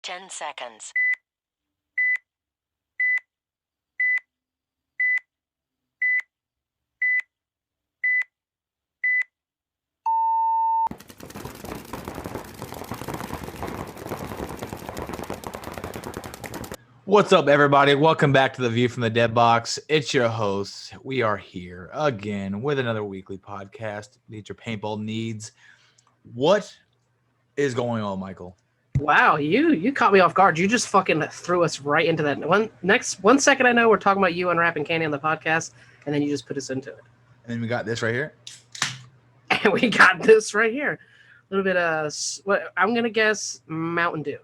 10 seconds. What's up, everybody? Welcome back to the View from the Dead Box. It's your hosts. We are here again with another weekly podcast. Meet your paintball needs. What is going on, Michael? Wow, you caught me off guard. You just fucking threw us right into that. One second I know we're talking about you unwrapping candy on the podcast, and then you just put us into it. And then we got this right here. And we got this right here. A little bit of what I'm gonna guess Mountain Dew.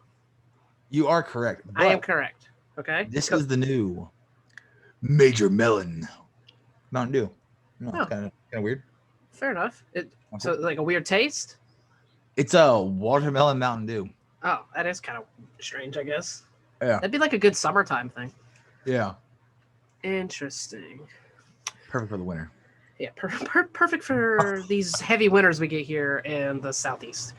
You are correct. I am correct. Okay. This is the new Major Melon Mountain Dew. No, Oh. it's kind of weird. Fair enough. So like a weird taste. It's a watermelon Mountain Dew. Oh, that is kind of strange, I guess. Yeah. That'd be like a good summertime thing. Yeah. Interesting. Perfect for the winter. Yeah, perfect for these heavy winters we get here in the southeast.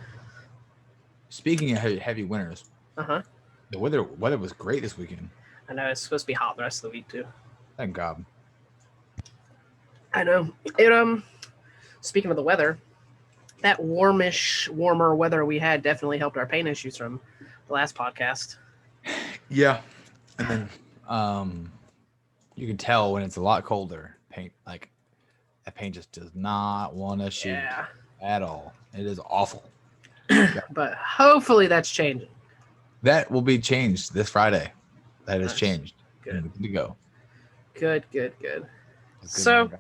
Speaking of heavy winters, Uh-huh. the weather was great this weekend. I know it's supposed to be hot the rest of the week too. Thank God. I know. It speaking of the weather, that warmer weather we had definitely helped our paint issues from the last podcast. Yeah. And then you can tell when it's a lot colder, that paint just does not want to shoot at all. It is awful. But hopefully that's changing. That will be changed this Friday. That is Nice. changed. Good. To go. Good. Good So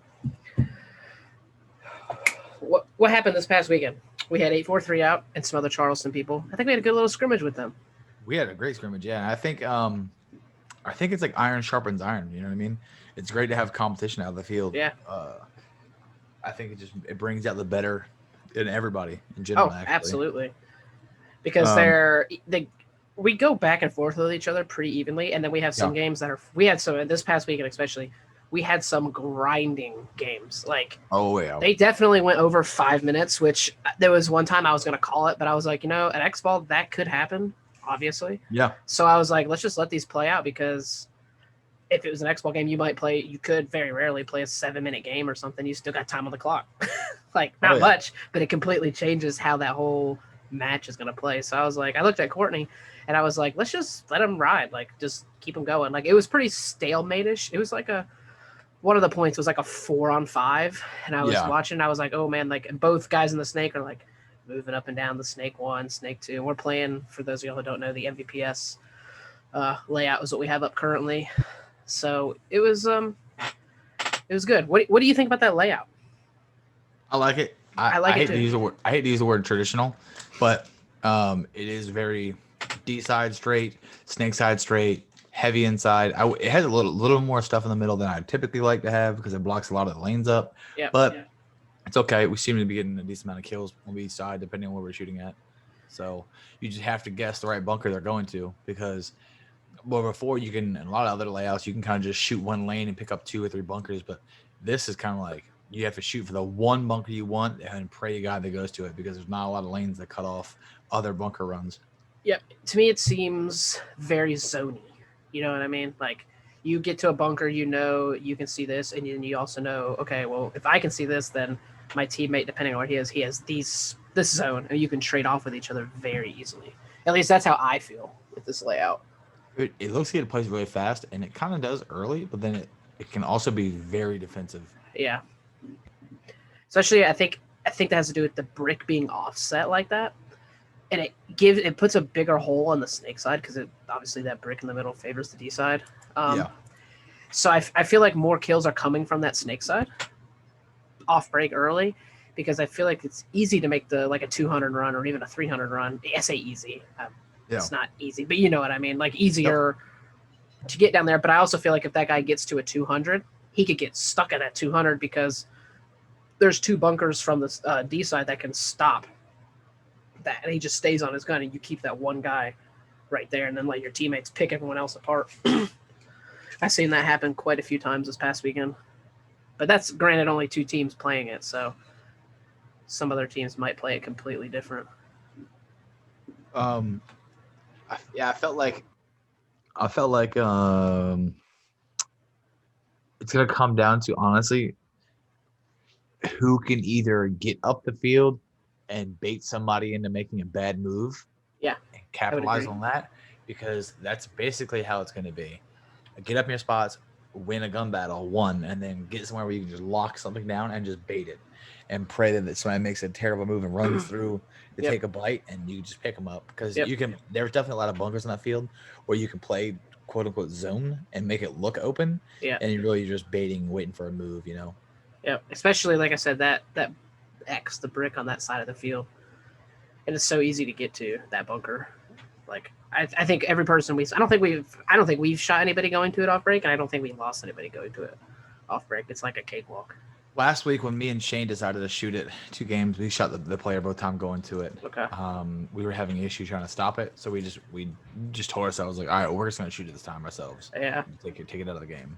what happened this past weekend? We had 843 out and some other Charleston people. I think we had a good little scrimmage with them. We had a great scrimmage, yeah. And I think it's like iron sharpens iron, you know what I mean? It's great to have competition out of the field. Yeah. I think it brings out the better in everybody in general. Oh, actually. absolutely. Because we go back and forth with each other pretty evenly, and then we have some games that this past weekend especially, we had some grinding games. Like, they definitely went over 5 minutes, which there was one time I was going to call it, but I was like, at X-Ball, that could happen, obviously. Yeah. So I was like, let's just let these play out, because if it was an X-Ball game, you could very rarely play a 7-minute game or something. You still got time on the clock. Like, not much, but it completely changes how that whole match is going to play. So I was like, I looked at Courtney, and I was like, let's just let him ride. Like, just keep him going. Like, it was pretty stalemate-ish. It was like one of the points was like a 4-on-5, and I was watching, and I was like, oh man, like, both guys in the snake are like moving up and down the snake 1, snake 2. And we're playing, for those of y'all who don't know, the MVPS layout is what we have up currently. So it was good. What do you think about that layout? I like it. I hate to use the word traditional, but it is very D side straight, snake side straight, heavy inside. It has a little more stuff in the middle than I typically like to have because it blocks a lot of the lanes up. Yeah, but it's okay. We seem to be getting a decent amount of kills on each side depending on where we're shooting at. So you just have to guess the right bunker they're going to, because before you can, in a lot of other layouts, you can kind of just shoot one lane and pick up 2 or 3 bunkers. But this is kind of like you have to shoot for the one bunker you want and pray to God that goes to it, because there's not a lot of lanes that cut off other bunker runs. Yep. To me, it seems very zony. You know what I mean? Like, you get to a bunker, you can see this, and then you also know, okay, well, if I can see this, then my teammate, depending on where he has this zone, and you can trade off with each other very easily. At least that's how I feel with this layout. It looks like it plays really fast, and it kind of does early, but then it can also be very defensive. Yeah. Especially, I think that has to do with the brick being offset like that, and it puts a bigger hole on the snake side, because obviously that brick in the middle favors the D side. So I feel like more kills are coming from that snake side off break early, because I feel like it's easy to make a 200 run or even a 300 run. I say easy. It's not easy, but you know what I mean? Like, easier to get down there. But I also feel like if that guy gets to a 200, he could get stuck at that 200, because there's 2 bunkers from the D side that can stop that, and he just stays on his gun, and you keep that one guy right there, and then let your teammates pick everyone else apart. I've seen that happen quite a few times this past weekend. But that's, granted, only 2 teams playing it, so some other teams might play it completely different. I felt like it's gonna come down to honestly who can either get up the field and bait somebody into making a bad move Yeah, and I would capitalize agree. on that, because that's basically how it's going to be. Get up in your spots, win a gun battle, one, and then get somewhere where you can just lock something down and just bait it and pray that somebody makes a terrible move and runs through to Yep. take a bite, and you just pick them up, because Yep. you can. There's definitely a lot of bunkers in that field where you can play quote unquote zone and make it look open, Yeah. and you're just baiting, waiting for a move. Yep. Especially like I said, that X, the brick on that side of the field, and it's so easy to get to that bunker. Like I think every person I don't think we've shot anybody going to it off break, and I don't think we lost anybody going to it off break. It's like a cakewalk. Last week when me and Shane decided to shoot it 2 games, we shot the player both time going to it. Okay. We were having issues trying to stop it, so we just told ourselves like, all right, we're just gonna shoot it this time ourselves. Yeah. Take it out of the game.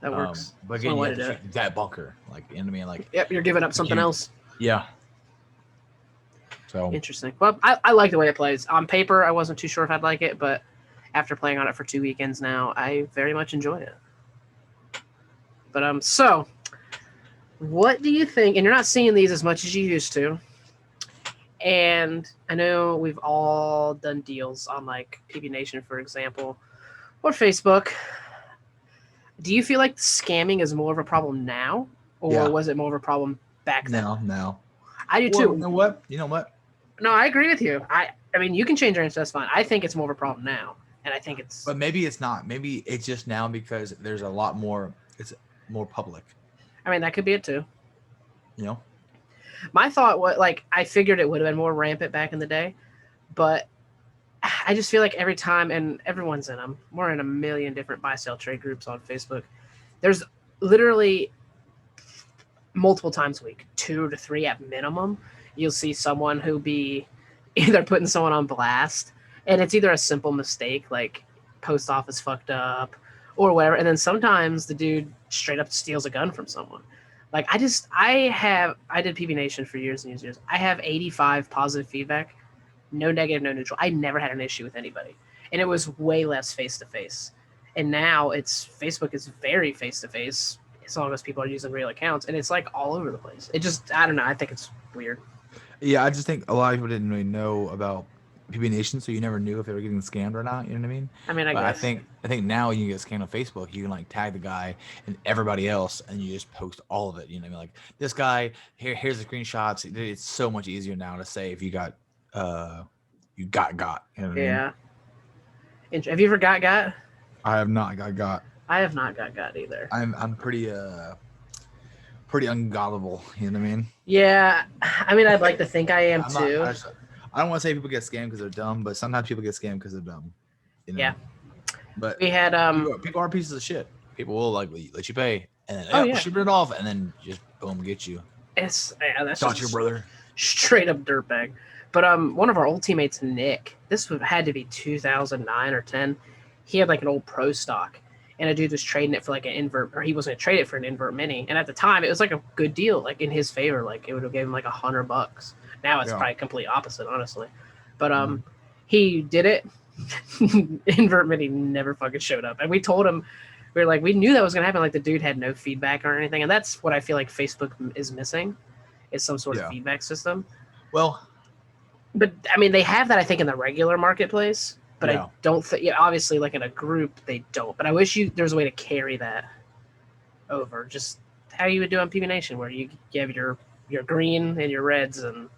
That works. But again, you have to shoot that bunker, like, you know what I mean? Like, yep, you're giving up something else. Yeah. So interesting. Well, I like the way it plays. On paper, I wasn't too sure if I'd like it, but after playing on it for 2 weekends now, I very much enjoy it. But so what do you think? And you're not seeing these as much as you used to. And I know we've all done deals on like PB Nation, for example, or Facebook. Do you feel like scamming is more of a problem now, or was it more of a problem back then? No. I do too. You know what? No, I agree with you. I mean, you can change your answer. That's fine. I think it's more of a problem now, and I think it's. But maybe it's not. Maybe it's just now because there's a lot more. It's more public. I mean, that could be it too. You know. My thought was like I figured it would have been more rampant back in the day, but I just feel like every time, and everyone's in them. We're in a million different buy-sell trade groups on Facebook. There's literally multiple times a week, 2 to 3 at minimum, you'll see someone who be either putting someone on blast, and it's either a simple mistake like post office fucked up or whatever, and then sometimes the dude straight up steals a gun from someone. Like I did PB Nation for years and years and years. I have 85 positive feedback, no negative, no neutral. I never had an issue with anybody, and it was way less face to face. And now Facebook is very face to face as long as people are using real accounts, and it's like all over the place. It just, I don't know. I think it's weird. Yeah, I just think a lot of people didn't really know about PB Nation, so you never knew if they were getting scammed or not. You know what I mean? I mean, I guess. I think now you get scammed on Facebook, you can like tag the guy and everybody else, and you just post all of it. You know what I mean? Like this guy here's the screenshots. It's so much easier now to say if you got you got. You know what I mean? Yeah. Have you ever got? I have not got. I have not got either. I'm pretty ungullible. You know what I mean? Yeah, I mean, I'd like to think I am too. I don't want to say people get scammed because they're dumb, but sometimes people get scammed because they're dumb. You know? Yeah. But we had people are pieces of shit. People will like let you pay and then ship it off and then just boom get you. That's Got your brother. Straight up dirtbag. But one of our old teammates, Nick, this had to be 2009 or 10. He had like an old pro stock, and a dude was trading it for like an invert, or he was going to trade it for an invert mini. And at the time, it was like a good deal, like in his favor. Like it would have given him like $100. Now it's probably complete opposite, honestly. But he did it. Invert mini never fucking showed up, and we told him, we knew that was going to happen. Like the dude had no feedback or anything, and that's what I feel like Facebook is missing, is some sort of feedback system. Well, but I mean, they have that I think in the regular marketplace. But I don't think, obviously, like in a group, they don't. But I wish there's a way to carry that over. Just how you would do on PB Nation, where you have your green and your reds, and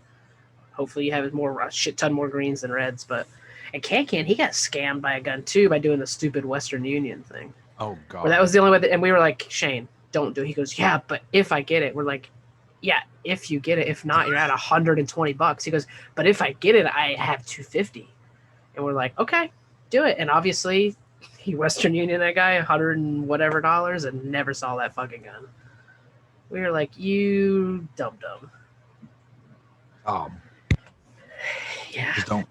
hopefully you have a shit ton more greens than reds. But and Can he got scammed by a gun too by doing the stupid Western Union thing. Oh god! Where that was the only way. And we were like, Shane, don't do it. He goes, yeah, but if I get it, we're like, yeah, if you get it. If not, you're at $120. He goes, but if I get it, I have $250. And we're like, okay, do it. And obviously, he Western Union that guy $100 and whatever and never saw that fucking gun. We were like, you dumb. Yeah. Just don't.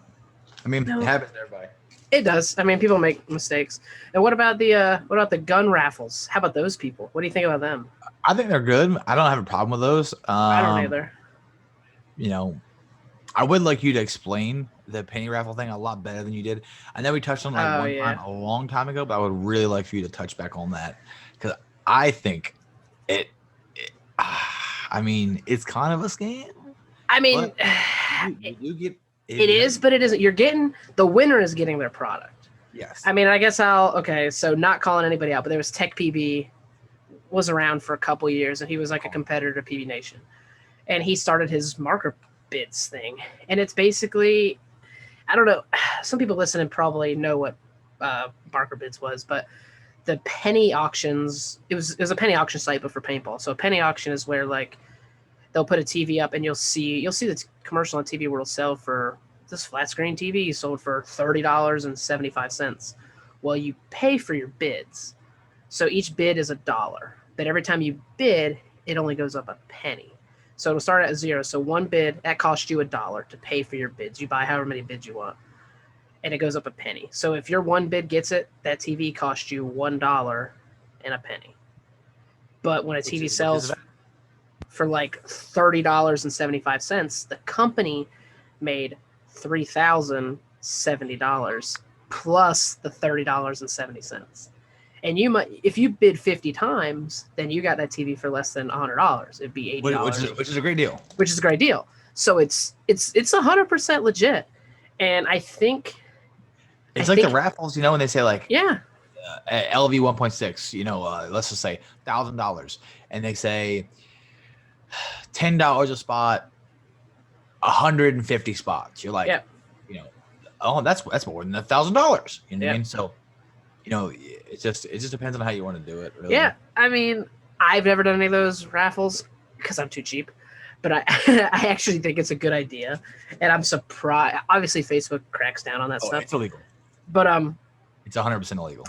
I mean, it happens to everybody. It does. I mean, people make mistakes. And what about the gun raffles? How about those people? What do you think about them? I think they're good. I don't have a problem with those. I don't either. You know, I would like you to explain the penny raffle thing a lot better than you did. I know we touched on like Oh, one yeah. time a long time ago, but I would really like for you to touch back on that because I think it I mean, it's kind of a scam, I mean, but you do get it is, but it isn't. You're getting the winner is getting their product. yes. I mean, I guess so not calling anybody out, but there was Tech PB was around for a couple years, and he was like a competitor to PB Nation, and he started his marker bids thing, and it's basically, I don't know, some people listening probably know what marker bids was, but the penny auctions, it was a penny auction site, but for paintball. So a penny auction is where like they'll put a TV up, and you'll see the commercial on TV where it'll sell for this flat screen TV sold for $30.75. Well, you pay for your bids, so each bid is $1, but every time you bid, it only goes up a penny. So it'll start at 0. So one bid that costs you $1 to pay for your bids. You buy however many bids you want, and it goes up a penny. So if your one bid gets it, that TV costs you $1 and a penny. But when a TV sells for like $30.75, the company made $3,070 plus the $30.70. And you might, if you bid 50 times, then you got that TV for less than $100. It'd be $80, which is a great deal. Which is a great deal. So it's 100% legit, and I think it's like the raffles, when they say like yeah, LV 1.6, let's just say $1,000, and they say $10 a spot, 150 spots. You're like, oh, that's more than $1,000. You know what I mean? So, it just depends on how you want to do it. Really. Yeah, I mean, I've never done any of those raffles because I'm too cheap, but I I actually think it's a good idea, and I'm surprised. Obviously, Facebook cracks down on that stuff. It's illegal. But it's 100% illegal.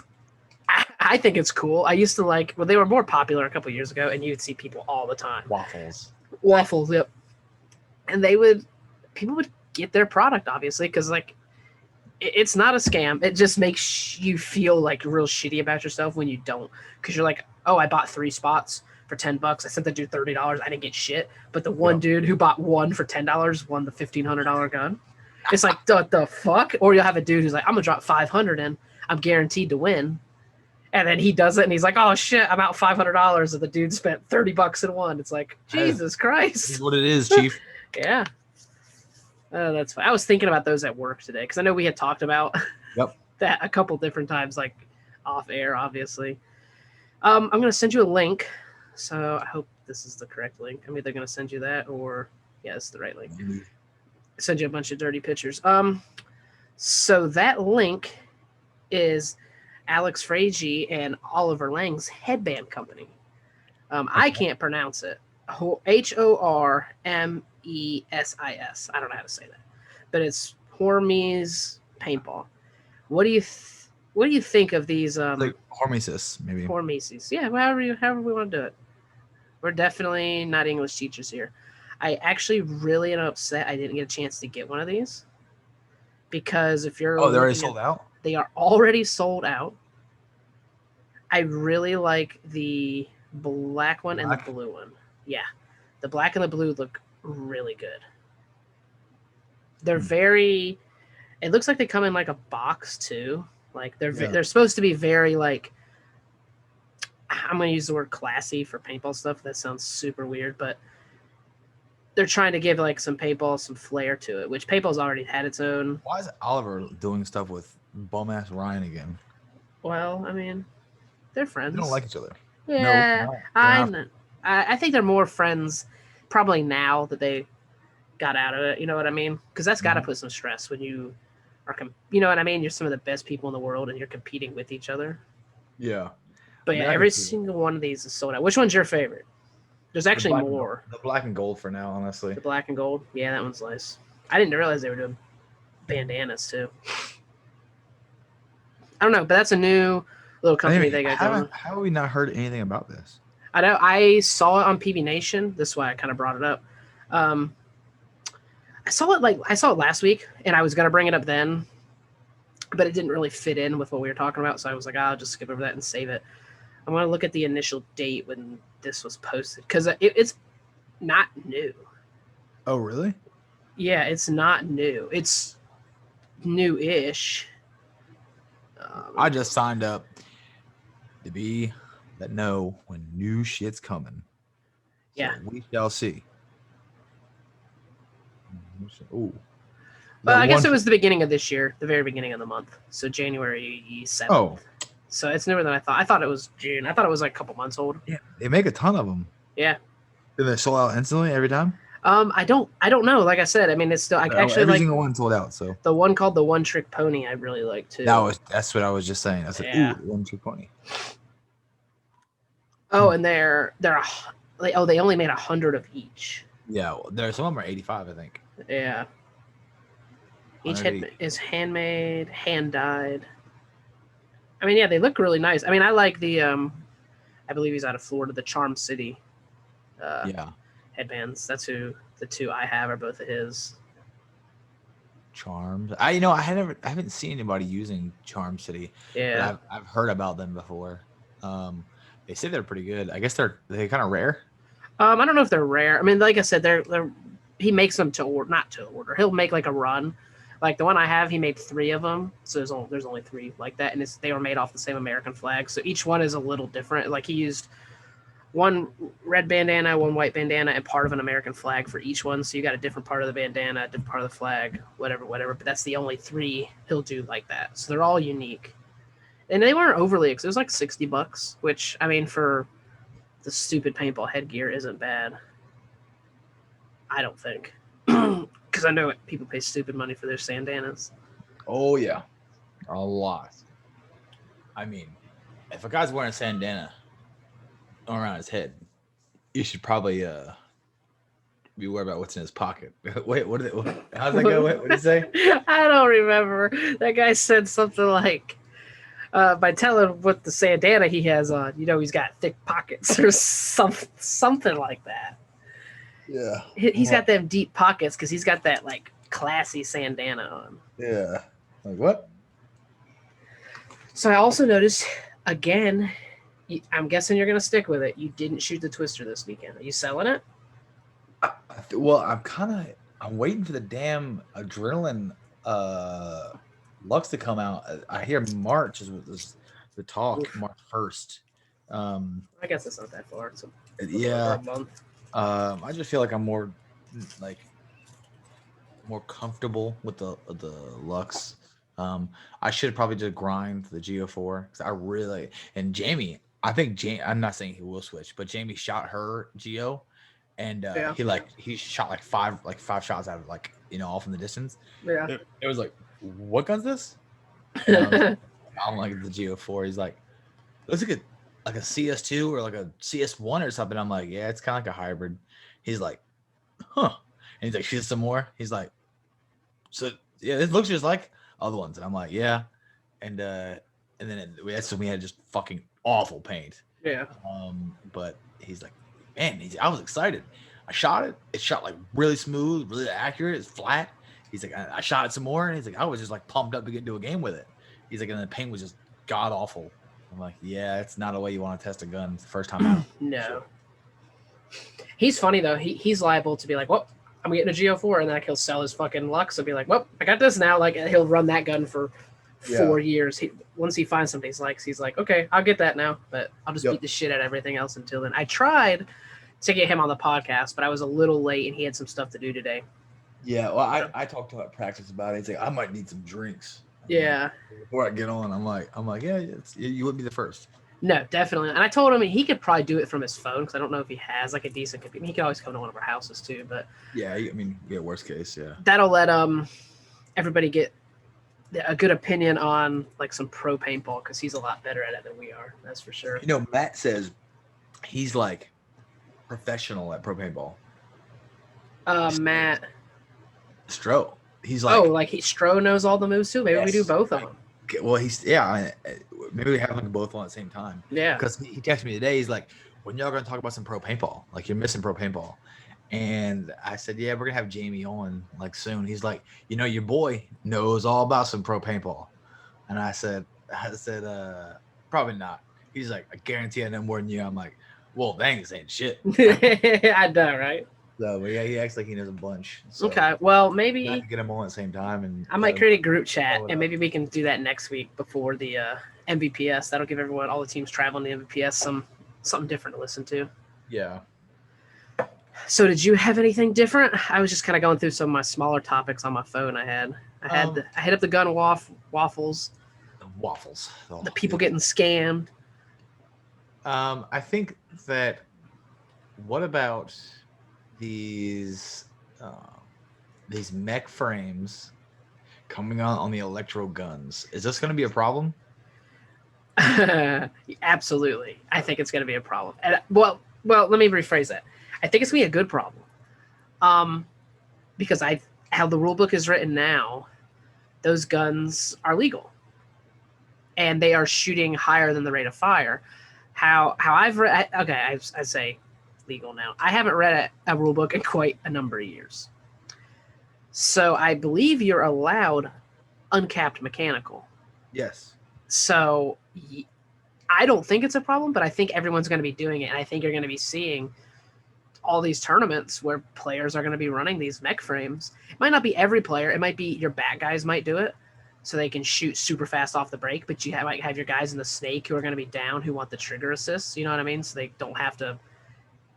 I think it's cool. I used to they were more popular a couple years ago, and you'd see people all the time. Waffles, yep. And people would get their product, obviously, because it's not a scam. It just makes you feel like real shitty about yourself when you don't, because you're like, oh, I bought 3 spots for $10. I sent the dude $30. I didn't get shit, but the one dude who bought one for $10 won the $1,500 gun. It's like the fuck. Or you'll have a dude who's like, I'm gonna drop 500 in. I'm guaranteed to win. And then he does it, and he's like, "Oh shit, I'm out $500." And the dude spent $30 and won. It's like, Jesus Christ! This is what it is, Chief. Yeah. That's fine. I was thinking about those at work today because I know we had talked about that a couple different times, like off air, obviously. I'm gonna send you a link, so I hope this is the correct link. I'm either gonna send you that or it's the right link. Mm-hmm. Send you a bunch of dirty pictures. So that link is Alex Fragi and Oliver Lang's headband company. I can't pronounce it. Hormesis. I don't know how to say that, but it's Hormesis Paintball. What do you think of these? Like Hormesis, maybe. Hormesis, yeah. However we want to do it. We're definitely not English teachers here. I actually really am upset I didn't get a chance to get one of these, because if you're they're already sold out. They are already sold out. I really like the black one and the blue one. Yeah, the black and the blue look really good. They're very. It looks like they come in like a box too. Like they're supposed to be very like. I'm gonna use the word classy for paintball stuff. That sounds super weird, but they're trying to give like some paintball some flair to it, which paintball's already had its own. Why is Oliver doing stuff with bum ass Ryan again? Well, I mean, they're friends. They don't like each other. Yeah, I think they're more friends probably now that they got out of it. You know what I mean? Because that's got to put some stress when you are, you know what I mean? You're some of the best people in the world and you're competing with each other. Yeah. But every single one of these is sold out. Which one's your favorite? There's actually more. The black and gold for now, honestly. The black and gold? Yeah, that one's nice. I didn't realize they were doing bandanas too. I don't know, but that's a new little company they got going. How have we not heard anything about this? I know. I saw it on PB Nation. This is why I kind of brought it up. I saw it last week, and I was gonna bring it up then, but it didn't really fit in with what we were talking about. So I was like, I'll just skip over that and save it. I'm gonna look at the initial date when this was posted because it's not new. Oh, really? Yeah, it's not new. It's new-ish. I just signed up to be that know when new shit's coming. Yeah. So we shall see. Oh, Well, that I guess one. it was the beginning of this year, the very beginning of the month. So January 7th. Oh, So it's newer than I thought. I thought it was June. I thought it was like a couple months old. yeah, they make a ton of them. Yeah. Do they sold out instantly every time? I don't know. Like I said, I mean, it's still. I actually Every like single one sold out. So the one called the One Trick Pony. I really like too. that's what I was just saying. I said, Yeah. ooh, 1 2 20. Oh, and they only made 100 of each. Yeah, well, some of them are 85, I think. Yeah. Each 100 head is handmade, hand dyed. I mean, yeah, they look really nice. I mean, I like the I believe he's out of Florida, the Charm City Yeah, headbands. That's who the two I have are both of his. Charms. I haven't seen anybody using Charm City, Yeah. but I've heard about them before. They say they're pretty good. I guess they're kind of rare. I don't know if they're rare. I mean, like I said, they're he makes them to order, not to order. He'll make like a run. Like the one I have, he made 3 of them. So there's only 3 like that, and they were made off the same American flag. So each one is a little different. Like he used one red bandana, one white bandana, and part of an American flag for each one. So you got a different part of the bandana, a different part of the flag, whatever. But that's the only 3 he'll do like that. So they're all unique, and they weren't overly. It was like $60, which I mean for the stupid paintball headgear isn't bad. I don't think, because I know people pay stupid money for their sandanas. Oh yeah, a lot. I mean, if a guy's wearing a bandana around his head, you should probably be worried about what's in his pocket. Wait, how's that go? What did he say? I don't remember. That guy said something like, by telling what the sandana he has on, he's got thick pockets or something like that. Yeah. He's got them deep pockets because he's got that like classy sandana on. Yeah. Like what? So I also noticed, again, I'm guessing you're going to stick with it. You didn't shoot the Twister this weekend. Are you selling it? Well, I'm waiting for the damn adrenaline Lux to come out. I hear March is the talk. Oof. March 1st. I guess it's not that far. It's a month. I just feel like I'm more comfortable with the Lux. I should probably just grind the Geo4 because I really and Jamie. I think I'm not saying he will switch, but Jamie shot her Geo, and he shot like five shots out of all from the distance. Yeah, it was like, what gun's this? I'm like the Geo4. He's like, looks like a CS2 or like a CS1 or something. I'm like, yeah, it's kind of like a hybrid. He's like, huh? And he's like, shoot some more. He's like, so yeah, it looks just like other ones. And I'm like, yeah. And then that's when we had just fucking awful paint. Yeah. But he's like, man, I was excited. I shot it. It shot like really smooth, really accurate. It's flat. He's like, I shot it some more, and he's like, I was just like pumped up to get into a game with it. He's like, and the paint was just god awful. I'm like, yeah, it's not a way you want to test a gun the first time out. No. Sure. He's funny though. He's liable to be like, well, I'm getting a Geo4, and then he'll sell his fucking Lux and be like, well, I got this now. Like he'll run that gun for 4 years. Once he finds something he likes, he's like, okay, I'll get that now, but I'll just beat the shit out of everything else until then. I tried to get him on the podcast, but I was a little late, and he had some stuff to do today. Yeah, well, I talked to him at practice about it. He's like, I might need some drinks. Yeah. Before I get on, I'm like, yeah, you would be the first. No, definitely. And I told him he could probably do it from his phone because I don't know if he has like a decent computer. He could always come to one of our houses too, but yeah, I mean, yeah, worst case, yeah. That'll let everybody get a good opinion on like some pro paintball because he's a lot better at it than we are. That's for sure. Matt says he's like professional at pro paintball. Matt Stro. He's like, Stro knows all the moves too. Maybe we do both of them. Well, maybe we have them both on at the same time. Yeah. Because he texted me today. He's like, when y'all going to talk about some pro paintball? Like, you're missing pro paintball. And I said, yeah, we're going to have Jamie on like soon. He's like, your boy knows all about some pro paintball. And I said, probably not. He's like, I guarantee I know more than you. I'm like, well, dang, this ain't shit. I know, right? So but yeah, he acts like he knows a bunch. So Okay, well I have maybe to get them all at the same time and I might create a group chat, blow it and up. maybe we can do that next week before the MVPS. That'll give everyone, all the teams traveling to MVPS, something different to listen to. Yeah. So, did you have anything different? I was just kind of going through some of my smaller topics on my phone. I hit up the gun waffles, The waffles. Oh, the people dude. getting scammed. I think that what about these uh, these mech frames coming on the electro guns? Is this going to be a problem? Absolutely, I think it's going to be a problem. And well, let me rephrase that. I think it's going to be a good problem. Because how the rule book is written now, those guns are legal, and they are shooting higher than the rate of fire. How I've read, okay, I say legal now. I haven't read a rule book in quite a number of years, so I believe you're allowed uncapped mechanical. Yes. So I don't think it's a problem, but I think everyone's going to be doing it, and I think you're going to be seeing all these tournaments where players are going to be running these mech frames. It might not be every player. It might be your bat guys might do it, so they can shoot super fast off the break. But might have your guys in the snake who are going to be down, who want the trigger assists. You know what I mean? So they don't have to.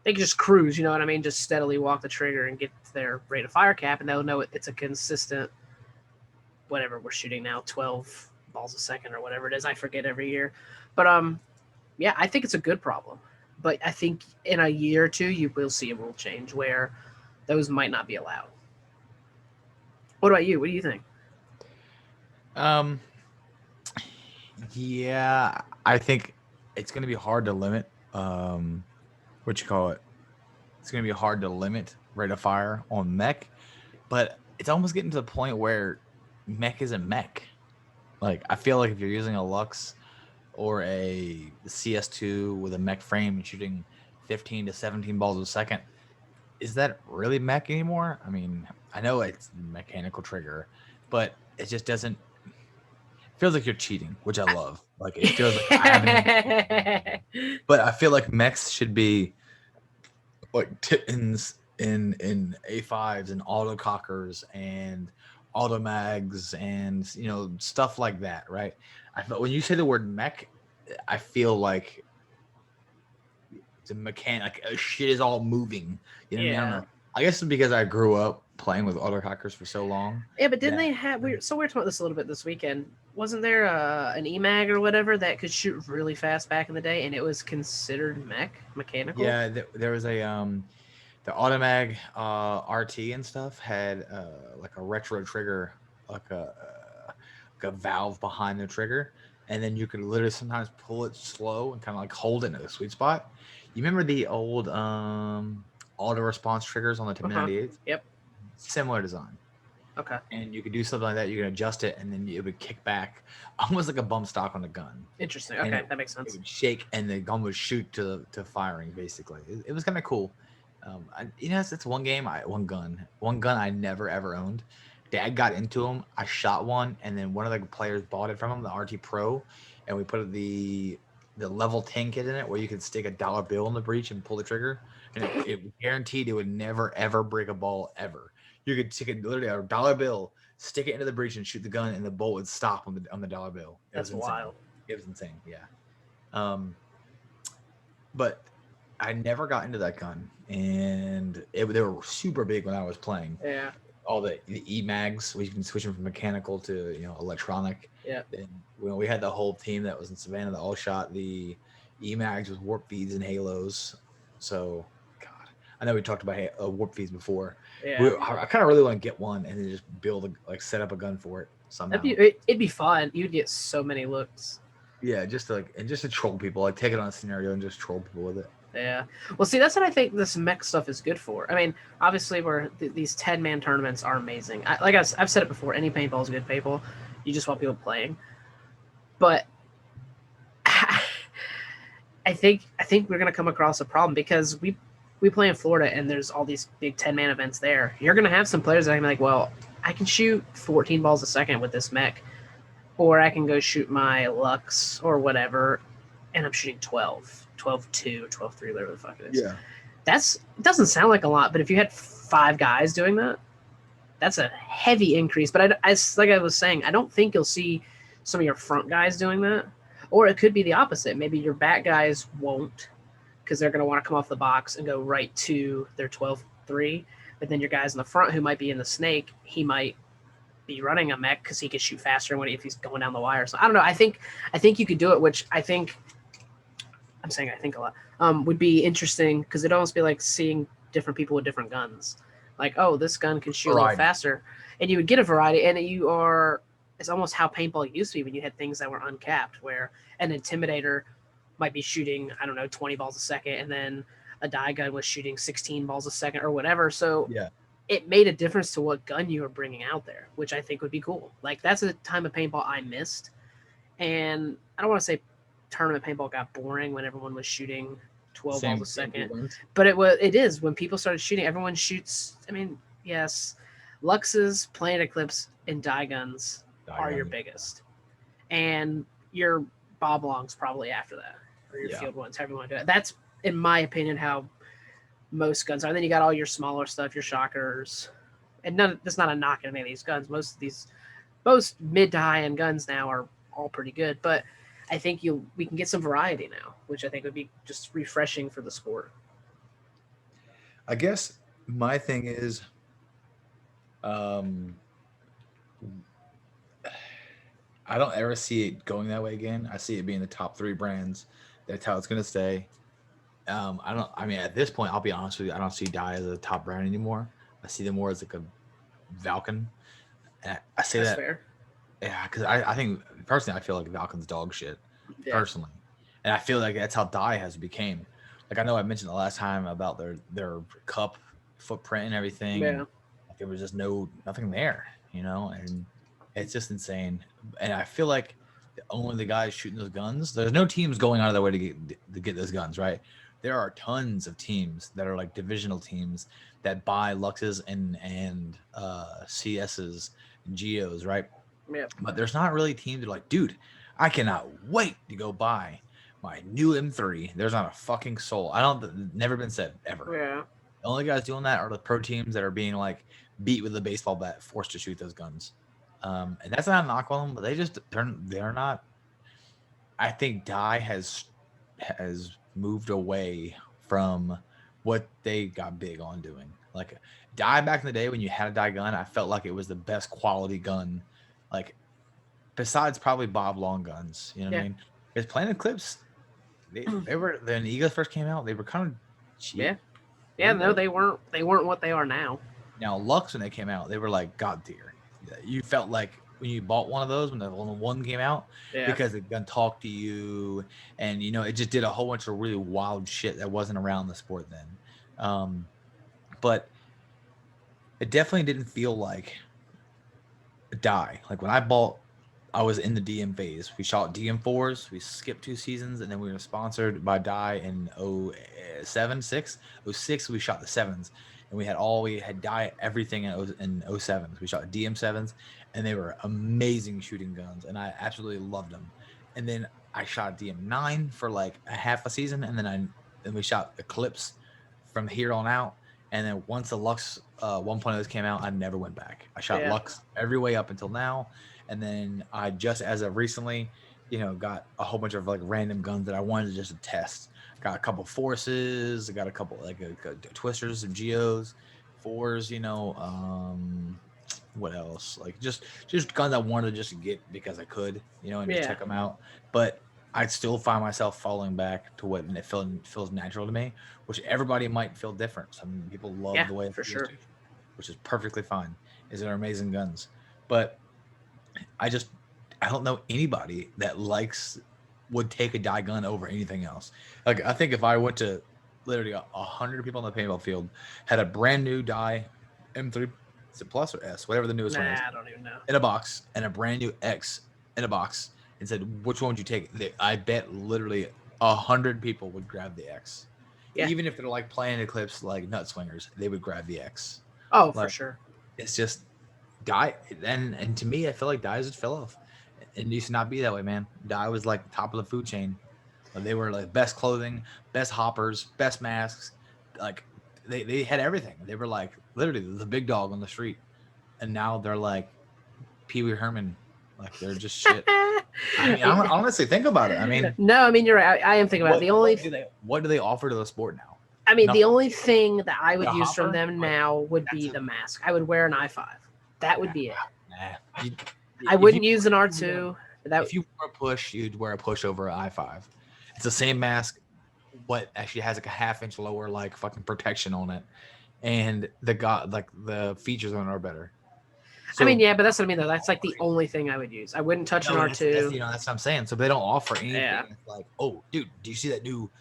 They can just cruise. You know what I mean? Just steadily walk the trigger and get their rate of fire cap, and they'll know it's a consistent. Whatever we're shooting now, 12 balls a second or whatever it is. I forget every year, but yeah, I think it's a good problem. But I think in a year or two, you will see a rule change where those might not be allowed. What about you? What do you think? Um. Yeah, I think it's going to be hard to limit. What you call it? It's going to be hard to limit rate of fire on mech, but it's almost getting to the point where mech isn't mech. Like I feel like if you're using a Lux or a CS2 with a mech frame and shooting 15 to 17 balls a second, is that really mech anymore? I mean, I know it's mechanical trigger, but it just doesn't feels like you're cheating, which I love. Like it feels like I haven't, but I feel like mechs should be like Tittans in A5s and autocockers and automags and stuff like that, right? I feel when you say the word mech, I feel like it's a mechanic. Like, shit is all moving. You know what I mean? I don't Yeah. know. I guess it's because I grew up playing with autocockers for so long. Yeah, but didn't that they have? We were talking about this a little bit this weekend. Wasn't there an EMAG or whatever that could shoot really fast back in the day, and it was considered mechanical? Yeah, there was a the Automag RT and stuff had like a retro trigger, like a valve behind the trigger, and then you could literally sometimes pull it slow and kind of like hold it in a sweet spot. You remember the old auto response triggers on the Uh huh. 1098? Yep. Similar design. Okay. And you could do something like that. You can adjust it, and then it would kick back, almost like a bump stock on the gun. Interesting. And Okay, that makes it sense. would shake, and the gun would shoot to firing. Basically, it was kind of cool. It's one game, one gun I never ever owned. Dad got into them. I shot one, and then one of the players bought it from him, the RT Pro, and we put the level 10 kit in it, where you could stick a dollar bill in the breech and pull the trigger, and it guaranteed it would never ever break a ball ever. You could stick it literally a dollar bill, stick it into the breech, and shoot the gun, and the bolt would stop on the dollar bill. It That's was insane. wild. It was insane. Yeah. Um, but I never got into that gun, and they were super big when I was playing. Yeah. All the E-mags, we can switch them from mechanical to electronic. Yeah. And we had the whole team that was in Savannah that all shot the E-mags with warp feeds and halos. So, God, I know we talked about warp feeds before. Yeah. I kind of really want to get one and then just set up a gun for it somehow. It'd be fun. You'd get so many looks. Yeah, just to troll people, like take it on a scenario and just troll people with it. Yeah. Well, see, that's what I think this mech stuff is good for. I mean, obviously, these 10-man tournaments are amazing. I've said it before, any paintball is good paintball. You just want people playing. But I think we're going to come across a problem because we play in Florida and there's all these big 10-man events there. You're going to have some players that are going to be like, well, I can shoot 14 balls a second with this mech, or I can go shoot my Lux or whatever, and I'm shooting 12-2, 12-3, whatever the fuck it is. Yeah. It doesn't sound like a lot, but if you had 5 guys doing that, that's a heavy increase. But like I was saying, I don't think you'll see some of your front guys doing that. Or it could be the opposite. Maybe your back guys won't because they're going to want to come off the box and go right to their 12-3. But then your guys in the front who might be in the snake, he might be running a mech because he can shoot faster if he's going down the wire. So I don't know. I think you could do it, which I think I'm saying I think a lot would be interesting because it'd almost be like seeing different people with different guns. Like, oh, this gun can shoot a little faster, and you would get a variety. And it's almost how paintball used to be when you had things that were uncapped, where an intimidator might be shooting, I don't know, 20 balls a second, and then a die gun was shooting 16 balls a second or whatever. So it made a difference to what gun you were bringing out there, which I think would be cool. Like, that's a time of paintball I missed. And I don't want to say tournament paintball got boring when everyone was shooting 12 balls a second, but it is when people started shooting, everyone shoots. I mean, yes, Lux's, Planet Eclipse, and die guns are your biggest, and your Bob Longs probably after that, or your field ones, however you want to do it. That's, in my opinion, how most guns are. And then you got all your smaller stuff, your shockers, and that's not a knock on any of these guns. Most mid to high end guns now are all pretty good, but I think we can get some variety now, which I think would be just refreshing for the sport. I guess my thing is, I don't ever see it going that way again. I see it being the top 3 brands. That's how it's going to stay. I mean, at this point, I'll be honest with you, I don't see Die as a top brand anymore. I see them more as like a Valken. And I say That's that fair. Yeah, because I think personally, I feel like Valken's dog shit. Personally, and I feel like that's how Die has became. Like, I know I mentioned the last time about their cup footprint and everything. Yeah. And, like, there was just nothing there, and it's just insane. And I feel like only the guys shooting those guns. There's no teams going out of their way to get those guns, right? There are tons of teams that are like divisional teams that buy Luxes and CSs and Geos, right? Yeah. But there's not really teams that are like, dude, I cannot wait to go buy my new M3. There's not a fucking soul. Never been said ever. Yeah. The only guys doing that are the pro teams that are being like beat with a baseball bat, forced to shoot those guns. And that's not a knock on them, but they're not. I think Die has moved away from what they got big on doing. Like, Die back in the day when you had a Die gun, I felt like it was the best quality gun. Like, besides probably Bob Long guns, you know what I mean? Because Planet Eclipse, they were, when the Eagles first came out, they were kind of cheap. Yeah, no, they weren't what they are now. Now, Lux, when they came out, they were like god tier. You felt like when you bought one of those when the one came out, because it gun talked to you, and it just did a whole bunch of really wild shit that wasn't around the sport then. But it definitely didn't feel like Die. Like, when I was in the DM phase. We shot DM4s. We skipped 2 seasons, and then we were sponsored by Die in 07, 6. 06, we shot the 7s, and we had Die everything in 07s. We shot DM7s, and they were amazing shooting guns, and I absolutely loved them. And then I shot DM9 for like a half a season, and then we shot Eclipse from here on out. And then once the Lux 1.0s came out, I never went back. I shot Lux every way up until now. And then I just, as of recently, got a whole bunch of like random guns that I wanted just to test. Got a couple Forces. I got a couple like Twisters, some Geos, 4s. What else? Like just guns I wanted just to get because I could, and just check them out. But I'd still find myself falling back to what it feels natural to me, which everybody might feel different. Some people love the way it feels, sure, which is perfectly fine. They're amazing guns, but I don't know anybody that would take a Die gun over anything else. Like, I think if I went to literally 100 people on the paintball field, had a brand new Die M3, is it Plus or S, whatever the newest one is, I don't even know, in a box, and a brand new X in a box, and said, which one would you take? I bet literally 100 people would grab the X. Yeah. Even if they're like playing Eclipse like nut swingers, they would grab the X. Oh, for sure. It's just Die, and to me, I feel like Die just fell off. It used to not be that way, man. Die was like top of the food chain. They were like best clothing, best hoppers, best masks, like they had everything. They were like literally the big dog on the street, and now they're like Pee Wee Herman. Like they're just shit. I mean, honestly, think about it. I mean, no, I mean you're right. I am thinking about it. The only what do they offer to the sport now? I mean, Nothing. the only thing that I would A use from hopper? them Like, now would be that's the mask. I would wear an I5. That would be it. Nah. I wouldn't use an R2. If you wear a push, you'd wear a push over an I5. It's the same mask, but actually has like a half-inch lower like fucking protection on it, and the features on it are better. I mean, yeah, but that's what I mean though. That's like the only thing I would use. I wouldn't touch an R2. That's what I'm saying. So they don't offer anything. Yeah. It's like, oh, dude, do you see that new,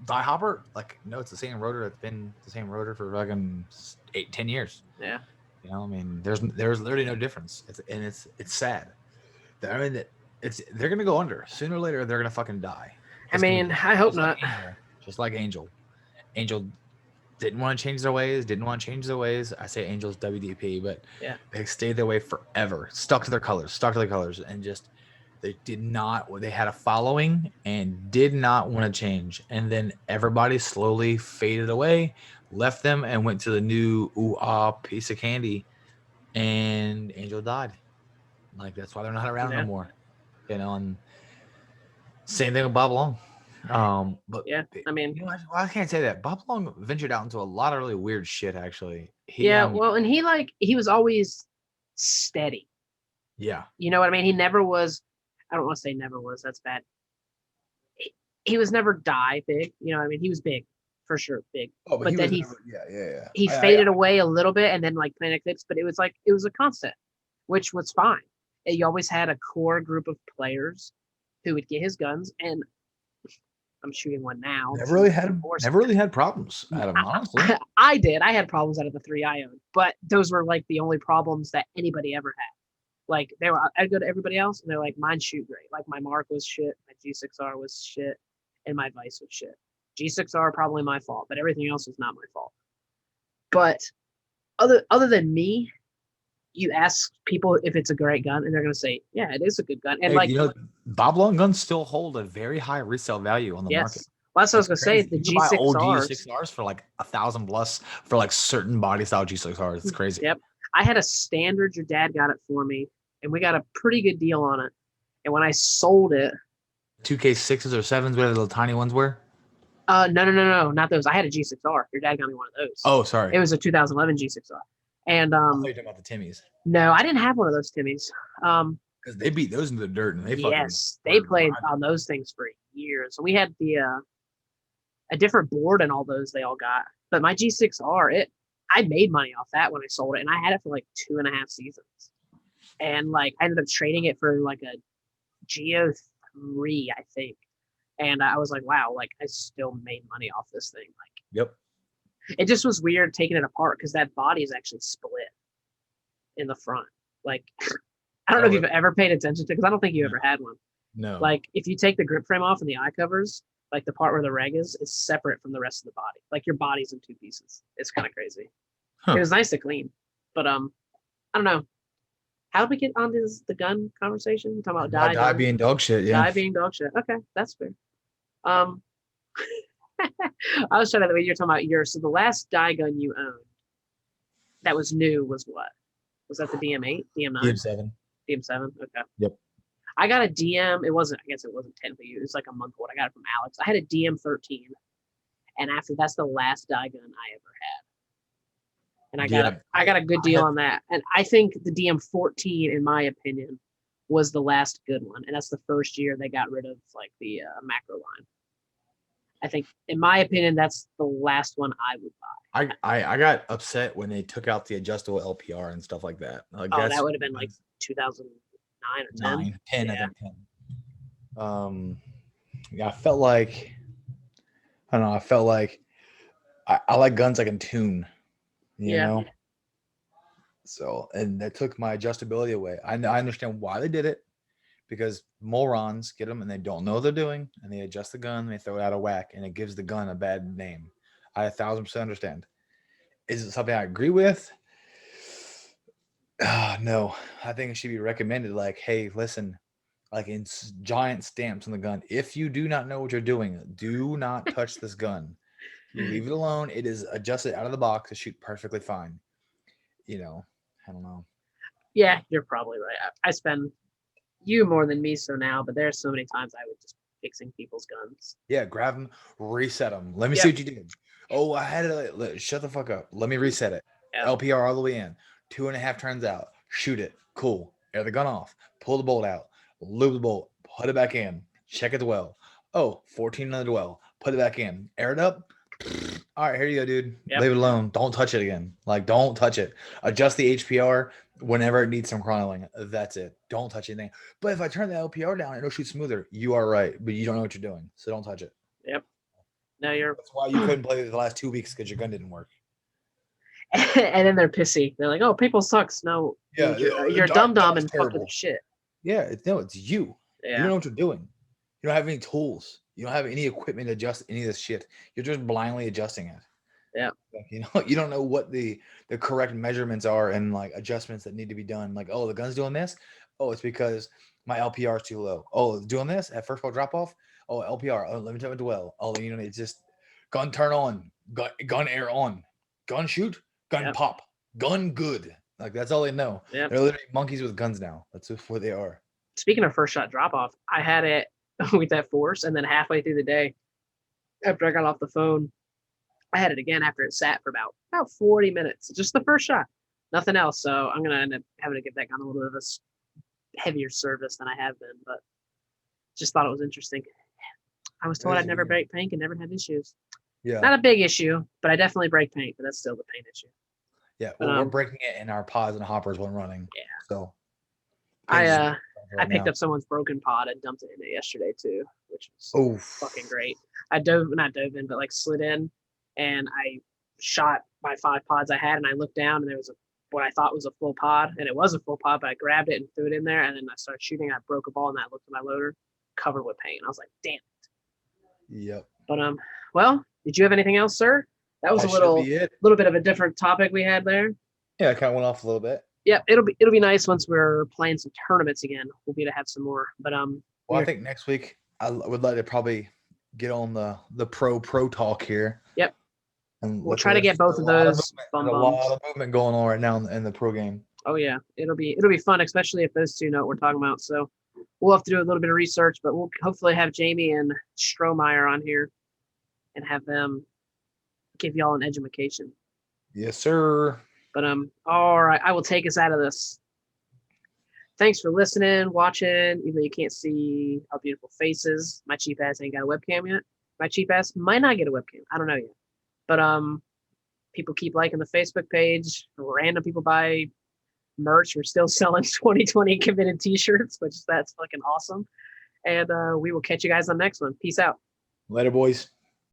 die hopper? Like, no, it's the same rotor. It's been the same rotor for fucking 8-10 years. Yeah. I mean, there's literally no difference. It's sad. I mean, they're gonna go under sooner or later. They're gonna fucking die. I mean, I hope not. Just like Angel. Angel didn't want to change their ways. I say Angel's WDP, but yeah, they stayed their way forever. Stuck to their colors, and just they did not. They had a following and did not want to change. And then everybody slowly faded away, left them, and went to the new piece of candy. And Angel died. Like that's why they're not around no more. And same thing with Bob Long. But yeah, I mean, I can't say that. Bob Long ventured out into a lot of really weird shit. Actually, well, and he was always steady. Yeah, you know what I mean. He never was. I don't want to say never was. That's bad. He was never die big. You know what I mean. He was big for sure, big. Oh, but then he faded away a little bit, and then like Planet Fix. But it was a constant, which was fine. You always had a core group of players who would get his guns, and I'm shooting one now. Never really had problems out of them, honestly. I did. I had problems out of the 3 I owned, but those were like the only problems that anybody ever had. Like I'd go to everybody else, and they're like, mine shoot great. Like my Mark was shit, my G6R was shit, and my Vice was shit. G6R probably my fault, but everything else was not my fault. But other than me, you ask people if it's a great gun, and they're going to say, yeah, it is a good gun. And Bob Long guns still hold a very high resale value on the market. Well, that's what I was going to say. The G6Rs. Old G6Rs for like $1,000 plus for like certain body style G6Rs. It's crazy. Yep. I had a standard. Your dad got it for me, and we got a pretty good deal on it. And when I sold it, 2K6s or 7s, whatever the little tiny ones were. No, not those. I had a G6R. Your dad got me one of those. Oh, sorry. It was a 2011 G6R. And I thought you were talking about the Timmies. No, I didn't have one of those Timmies. Because they beat those into the dirt, and they played on those things for years. So we had a different board and all those they all got. But my G6R, I made money off that when I sold it, and I had it for like 2.5 seasons. And like I ended up trading it for like a Geo 3, I think. And I was like, wow, like I still made money off this thing. Like, yep. It just was weird taking it apart because that body is actually split in the front. Like, I don't know if you've ever paid attention to, because I don't think you ever had one. No. Like, if you take the grip frame off and the eye covers, like the part where the reg is separate from the rest of the body. Like your body's in 2 pieces. It's kind of crazy. Huh. It was nice to clean, but I don't know. How did we get on the gun conversation? Talking about die being dog shit. Yeah. Die being dog shit. Okay, that's fair. I was trying to think you're talking about so the last die gun you owned that was new was what? Was that the DM8, DM9? DM7. DM7. Okay. Yep. I got a DM. I guess it wasn't technically. It was like a month old. I got it from Alex. I had a DM13, and after that's the last die gun I ever had. And I got a good deal on that. And I think the DM14, in my opinion, was the last good one. And that's the first year they got rid of like the macro line. I think, in my opinion, that's the last one I would buy. I got upset when they took out the adjustable LPR and stuff like that. Like that would have been like 2009 or 10. 10, yeah. I think 10. Yeah, I felt like I like guns I can tune. You know? So, and that took my adjustability away. I understand why they did it, because morons get them and they don't know what they're doing, and they adjust the gun and they throw it out of whack, and it gives the gun a bad name. I 1,000% understand. Is it something I agree with? No. I think it should be recommended like, hey, listen, like in giant stamps on the gun, if you do not know what you're doing, do not touch this gun. You leave it alone. It is adjusted out of the box to shoot perfectly fine. You know, I don't know. Yeah, you're probably right. I spend you more than me so now, but there's so many times I would just fixing people's guns. Yeah, grab them, reset them. Let me see Yep. what you did. Oh, I had it. Shut the fuck up. Let me reset it. Yep. LPR all the way in. 2.5 turns out. Shoot it. Cool. Air the gun off. Pull the bolt out. Lube the bolt. Put it back in. Check it well. Oh, 14 on the dwell. Put it back in. Air it up. All right, here you go, dude. Yep. Leave it alone. Don't touch it again. Like, don't touch it. Adjust the HPR whenever it needs some chronoling. That's it. Don't touch anything. But if I turn the LPR down, it'll shoot smoother. You are right, but you don't know what you're doing, so don't touch it. Yep. No, you're. That's why you couldn't play the last 2 weeks because your gun didn't work. And then they're pissy. They're like, "Oh, people sucks." No, Yeah, you're dumb and fucking shit. Yeah, it's you. You Yeah. don't know what you're doing. You don't have any tools. You don't have any equipment to adjust any of this shit. You're just blindly adjusting it. Yeah. Like, you don't know what the correct measurements are and like adjustments that need to be done. Like, oh, the gun's doing this. Oh, it's because my LPR is too low. Oh, it's doing this at first ball drop off. Oh, LPR. Oh, let me tell it dwell. Oh, it's just gun turn on, gun air on, gun shoot, gun pop, gun good. Like that's all they know. Yep. They're literally monkeys with guns now. That's what they are. Speaking of first shot drop off, I had it with that force, and then halfway through the day, after I got off the phone, I had it again after it sat for about 40 minutes. Just the first shot, nothing else. So I'm gonna end up having to give that gun a little bit of a heavier service than I have been, but just thought it was interesting. I was told I'd never break paint and never have issues. Yeah, not a big issue, but I definitely break paint, but that's still the paint issue. Yeah, well, we're breaking it in our pods and hoppers when running. Yeah. So I picked up someone's broken pod and dumped it in it yesterday too, which was fucking great. I not dove in, but like slid in, and I shot my 5 pods I had, and I looked down, and there was what I thought was a full pod, and it was a full pod, but I grabbed it and threw it in there, and then I started shooting. I broke a ball, and I looked at my loader, covered with paint. I was like, damn it. Yep. But well, did you have anything else, sir? That was a little bit of a different topic we had there. Yeah, I kind of went off a little bit. Yeah, it'll be nice once we're playing some tournaments again. We'll be to have some more. But well, I think next week I would like to probably get on the pro talk here. Yep. And we'll try to get both of those. There's a lot of movement going on right now in the pro game. Oh yeah, it'll be fun, especially if those two know what we're talking about. So we'll have to do a little bit of research, but we'll hopefully have Jamie and Strohmeyer on here and have them give y'all an education. Yes, sir. But all right, I will take us out of this. Thanks for listening, watching. Even though you can't see our beautiful faces, my cheap ass ain't got a webcam yet. My cheap ass might not get a webcam. I don't know yet. But people keep liking the Facebook page. Random people buy merch. We're still selling 2020 committed T-shirts, which that's fucking awesome. And we will catch you guys on the next one. Peace out. Later, boys.